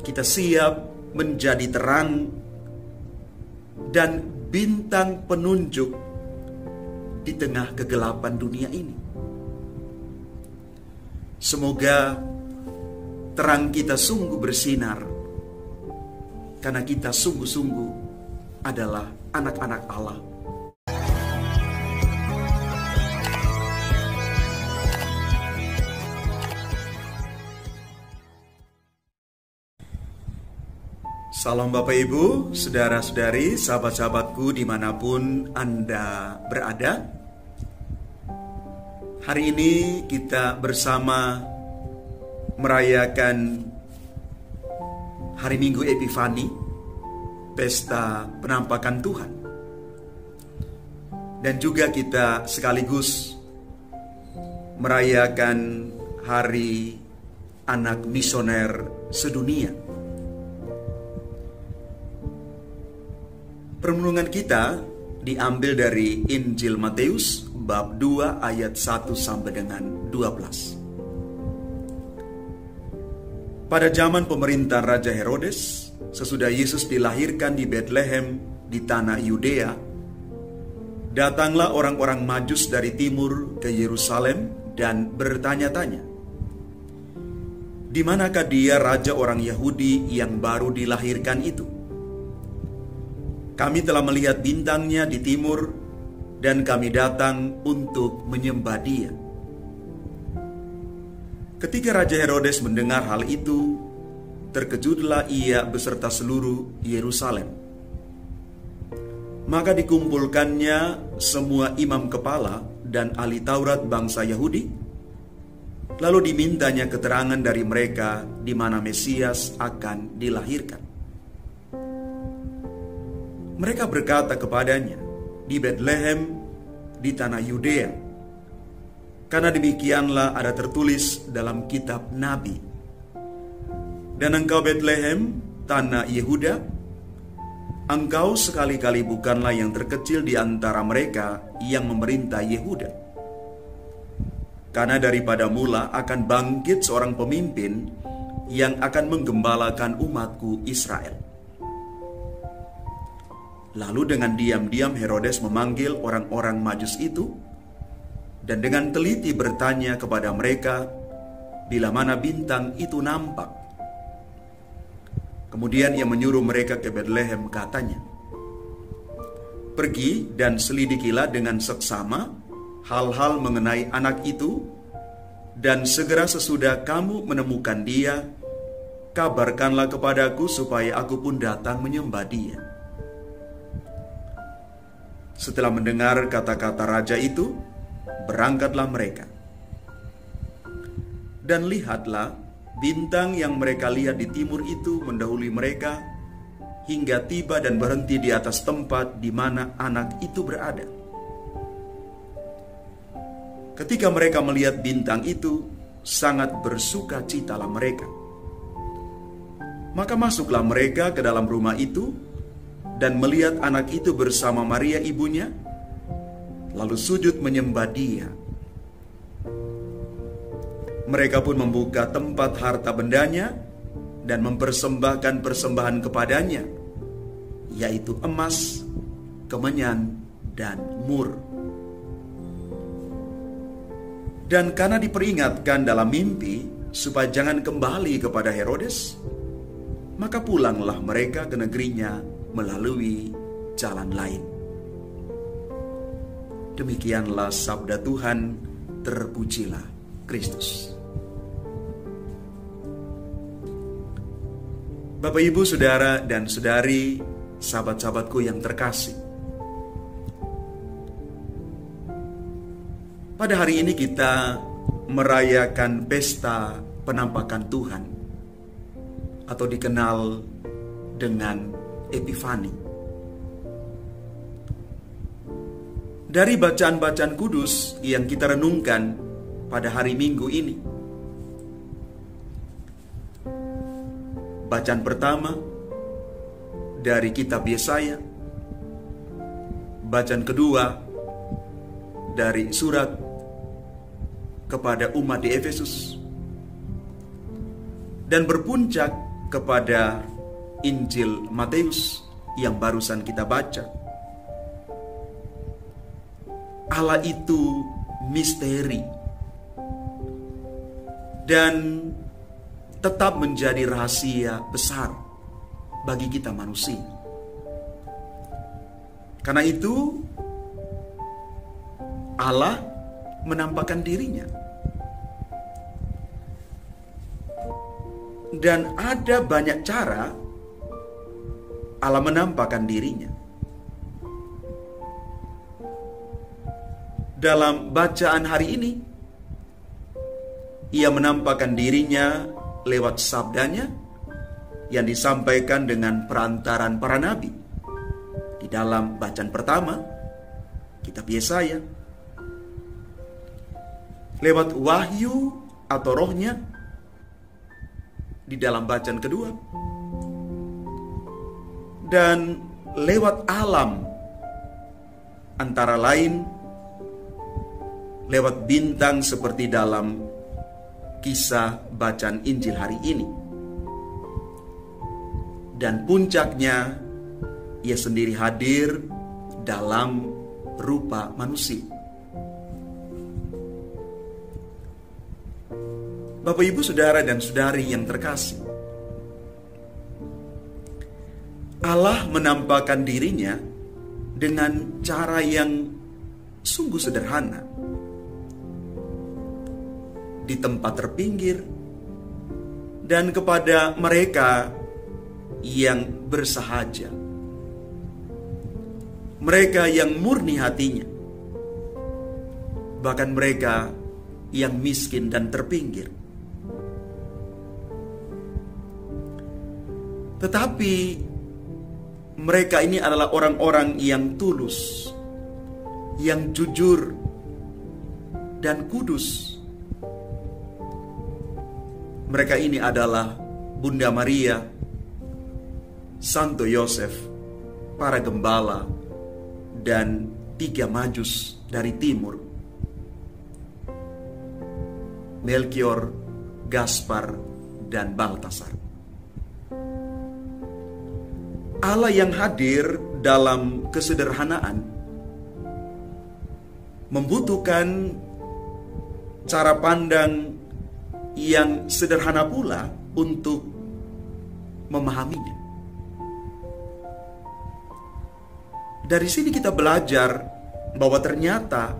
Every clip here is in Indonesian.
kita siap menjadi terang dan bintang penunjuk di tengah kegelapan dunia ini. Semoga terang kita sungguh bersinar, karena kita sungguh-sungguh adalah anak-anak Allah. Salam Bapak Ibu, saudara-saudari, sahabat-sahabatku dimanapun Anda berada. Hari ini kita bersama merayakan Hari Minggu Epifani, Pesta Penampakan Tuhan. Dan juga kita sekaligus merayakan Hari Anak Misioner Sedunia. Permenungan kita diambil dari Injil Matius bab 2 ayat 1 sampai dengan 12. Pada zaman pemerintahan Raja Herodes, sesudah Yesus dilahirkan di Betlehem di tanah Yudea, datanglah orang-orang Majus dari timur ke Yerusalem dan bertanya-tanya, "Di manakah dia raja orang Yahudi yang baru dilahirkan itu? Kami telah melihat bintangnya di timur, dan kami datang untuk menyembah dia." Ketika Raja Herodes mendengar hal itu, terkejutlah ia beserta seluruh Yerusalem. Maka dikumpulkannya semua imam kepala dan ahli Taurat bangsa Yahudi, lalu dimintanya keterangan dari mereka di mana Mesias akan dilahirkan. Mereka berkata kepadanya, "Di Betlehem, di tanah Yudea. Karena demikianlah ada tertulis dalam kitab Nabi. Dan engkau Betlehem, tanah Yehuda, engkau sekali-kali bukanlah yang terkecil di antara mereka yang memerintah Yehuda. Karena daripada mula akan bangkit seorang pemimpin yang akan menggembalakan umatku Israel." Lalu dengan diam-diam Herodes memanggil orang-orang Majus itu dan dengan teliti bertanya kepada mereka bila mana bintang itu nampak. Kemudian ia menyuruh mereka ke Betlehem, katanya, "Pergi dan selidikilah dengan seksama hal-hal mengenai anak itu, dan segera sesudah kamu menemukan dia, kabarkanlah kepadaku supaya aku pun datang menyembah dia." Setelah mendengar kata-kata raja itu, berangkatlah mereka. Dan lihatlah, bintang yang mereka lihat di timur itu mendahului mereka hingga tiba dan berhenti di atas tempat di mana anak itu berada. Ketika mereka melihat bintang itu, sangat bersukacitalah mereka. Maka masuklah mereka ke dalam rumah itu dan melihat anak itu bersama Maria ibunya, lalu sujud menyembah dia. Mereka pun membuka tempat harta bendanya dan mempersembahkan persembahan kepadanya, yaitu emas, kemenyan, dan mur. Dan karena diperingatkan dalam mimpi supaya jangan kembali kepada Herodes, maka pulanglah mereka ke negerinya melalui jalan lain. Demikianlah sabda Tuhan, terpujilah Kristus. Bapak, Ibu, Saudara, dan Saudari, sahabat-sahabatku yang terkasih, pada hari ini kita merayakan Pesta Penampakan Tuhan, atau dikenal dengan Epifani. Dari bacaan-bacaan kudus yang kita renungkan pada hari Minggu ini, bacaan pertama dari kitab Yesaya, bacaan kedua dari surat kepada umat di Efesus, dan berpuncak kepada Injil Matius yang barusan kita baca. Allah itu misteri dan tetap menjadi rahasia besar bagi kita manusia. Karena itu Allah menampakkan dirinya. Dan ada banyak cara Allah menampakkan dirinya. Dalam bacaan hari ini, Ia menampakkan dirinya lewat sabdanya yang disampaikan dengan perantaran para nabi. Di dalam bacaan pertama, kitab Yesaya, lewat wahyu atau rohnya di dalam bacaan kedua, dan lewat alam, antara lain lewat bintang seperti dalam kisah bacaan Injil hari ini. Dan puncaknya, Ia sendiri hadir dalam rupa manusia. Bapak, Ibu, Saudara, dan Saudari yang terkasih, Allah menampakkan dirinya dengan cara yang sungguh sederhana. Di tempat terpinggir dan kepada mereka yang bersahaja, mereka yang murni hatinya, bahkan mereka yang miskin dan terpinggir. Tetapi mereka ini adalah orang-orang yang tulus, yang jujur dan kudus. Mereka ini adalah Bunda Maria, Santo Yosef, para gembala, dan 3 majus dari timur, Melkior, Gaspar, dan Baltasar. Allah yang hadir dalam kesederhanaan membutuhkan cara pandang yang sederhana pula untuk memahaminya. Dari sini kita belajar bahwa ternyata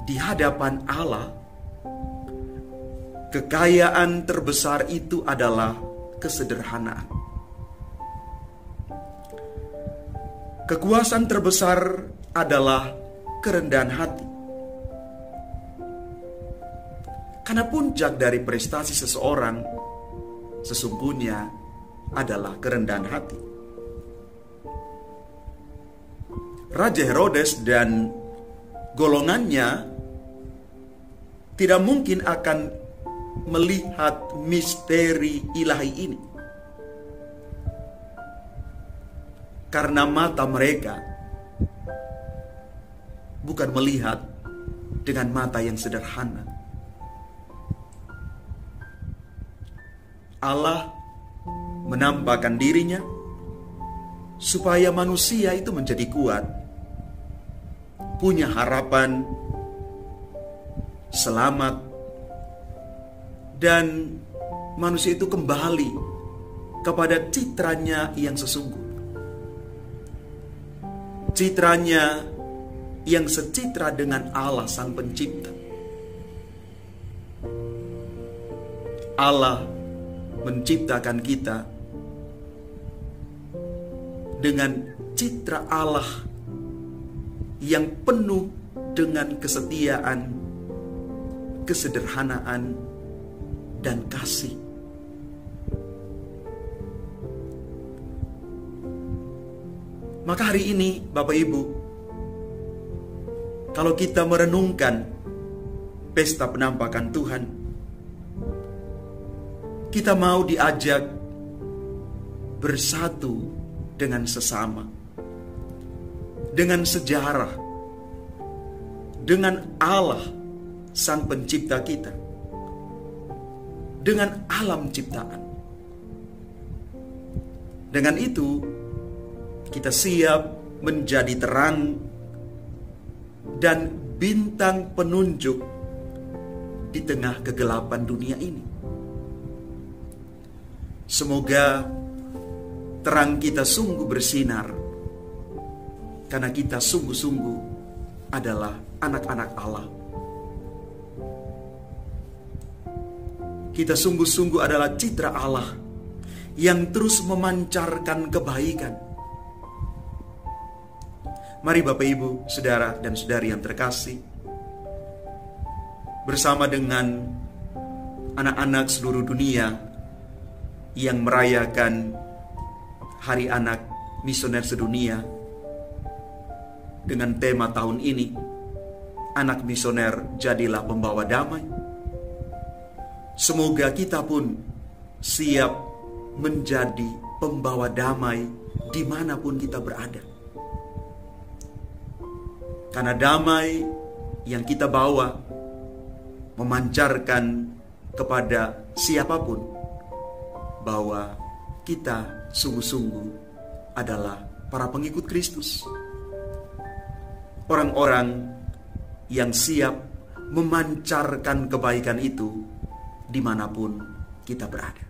di hadapan Allah, kekayaan terbesar itu adalah kesederhanaan. Kekuasaan terbesar adalah kerendahan hati. Karena puncak dari prestasi seseorang sesungguhnya adalah kerendahan hati. Raja Herodes dan golongannya tidak mungkin akan melihat misteri ilahi ini, karena mata mereka bukan melihat dengan mata yang sederhana. Allah menampakkan dirinya supaya manusia itu menjadi kuat, punya harapan, selamat, dan manusia itu kembali kepada citranya yang sesungguh. Citranya yang secitra dengan Allah Sang Pencipta. Allah menciptakan kita dengan citra Allah yang penuh dengan kesetiaan, kesederhanaan, dan kasih. Maka hari ini, Bapak Ibu, kalau kita merenungkan pesta penampakan Tuhan, kita mau diajak bersatu dengan sesama, dengan sejarah, dengan Allah Sang Pencipta kita, dengan alam ciptaan. Dengan itu, kita siap menjadi terang dan bintang penunjuk di tengah kegelapan dunia ini. Semoga terang kita sungguh bersinar, karena kita sungguh-sungguh adalah anak-anak Allah. Kita sungguh-sungguh adalah citra Allah yang terus memancarkan kebaikan. Mari Bapak Ibu, Saudara dan Saudari yang terkasih, bersama dengan anak-anak seluruh dunia yang merayakan Hari Anak Misioner Sedunia dengan tema tahun ini, Anak Misioner Jadilah Pembawa Damai. Semoga kita pun siap menjadi pembawa damai dimanapun kita berada. Karena damai yang kita bawa memancarkan kepada siapapun bahwa kita sungguh-sungguh adalah para pengikut Kristus. Orang-orang yang siap memancarkan kebaikan itu dimanapun kita berada.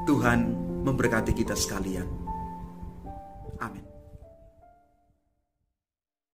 Tuhan memberkati kita sekalian. Amin.